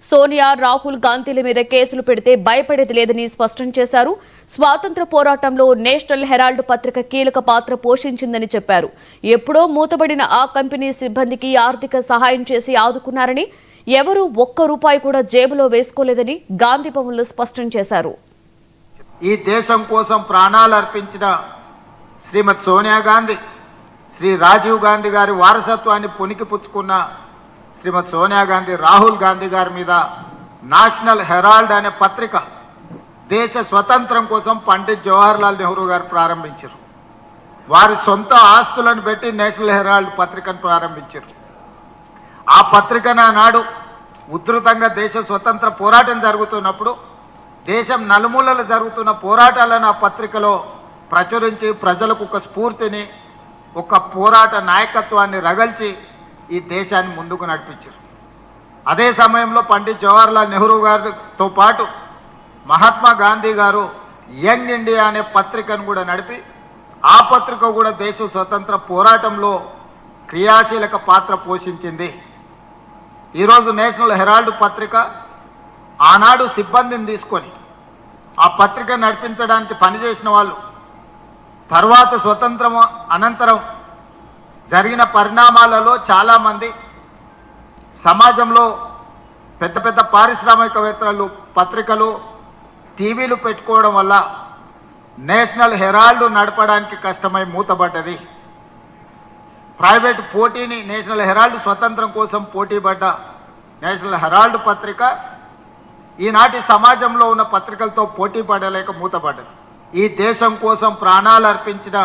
సోనియా, రాహుల్ గాంధీల మీద కేసులు పెడితే భయపడేది లేదని స్పష్టం చేశారు. స్వాతంత్ర పోరాటంలో నేషనల్ హెరాల్డ్ పత్రిక కీలక పాత్ర పోషించిందని చెప్పారు. ఎప్పుడో మూతబడిన ఆ కంపెనీ సిబ్బందికి ఆర్థిక సహాయం చేసి ఆదుకున్నారని, ఎవరూ ఒక్క రూపాయి కూడా జేబులో వేసుకోలేదని గాంధీ భవన్లో స్పష్టం చేశారు. ఈ దేశం కోసం ప్రాణాలు అర్పించిన శ్రీమతి సోనియా గాంధీ, శ్రీ రాజీవ్ గాంధీ గారి వారసత్వాన్ని పుణికిపుచ్చుకున్న శ్రీమతి సోనియా గాంధీ, రాహుల్ గాంధీ గారి మీద నేషనల్ హెరాల్డ్ అనే పత్రిక దేశ స్వతంత్రం కోసం పండిత్ జవహర్లాల్ నెహ్రూ గారు ప్రారంభించారు. వారి సొంత ఆస్తులను పెట్టి నేషనల్ హెరాల్డ్ పత్రికను ప్రారంభించారు. ఆ పత్రికను ఆనాడు ఉధృతంగా దేశ స్వతంత్ర పోరాటం జరుగుతున్నప్పుడు దేశం నలుమూలలు జరుగుతున్న పోరాటాలను ఆ పత్రికలో ప్రచురించి ప్రజలకు ఒక స్ఫూర్తిని, ఒక పోరాట నాయకత్వాన్ని రగల్చి ఈ దేశాన్ని ముందుకు నడిపించారు. అదే సమయంలో పండిత్ జవహర్లాల్ నెహ్రూ గారితో పాటు మహాత్మా గాంధీ గారు యంగ్ ఇండియా అనే పత్రికను కూడా నడిపి ఆ పత్రిక కూడా దేశ స్వతంత్ర పోరాటంలో క్రియాశీలక పాత్ర పోషించింది. ఈరోజు నేషనల్ హెరాల్డ్ పత్రిక ఆనాడు సిబ్బందిని తీసుకొని ఆ పత్రిక నడిపించడానికి పనిచేసిన వాళ్ళు తర్వాత స్వతంత్రం అనంతరం జరిగిన పరిణామాలలో చాలామంది సమాజంలో పెద్ద పెద్ద పారిశ్రామికవేత్తలు పత్రికలు, టీవీలు పెట్టుకోవడం వల్ల నేషనల్ హెరాల్డ్ నడపడానికి కష్టమై మూతబడ్డది. ప్రైవేట్ పోటీని నేషనల్ హెరాల్డ్ స్వతంత్రం కోసం పోటీపడ్డ నేషనల్ హెరాల్డ్ పత్రిక ఈనాటి సమాజంలో ఉన్న పత్రికలతో పోటీ పడలేక మూతపడ్డది. ఈ దేశం కోసం ప్రాణాలు అర్పించిన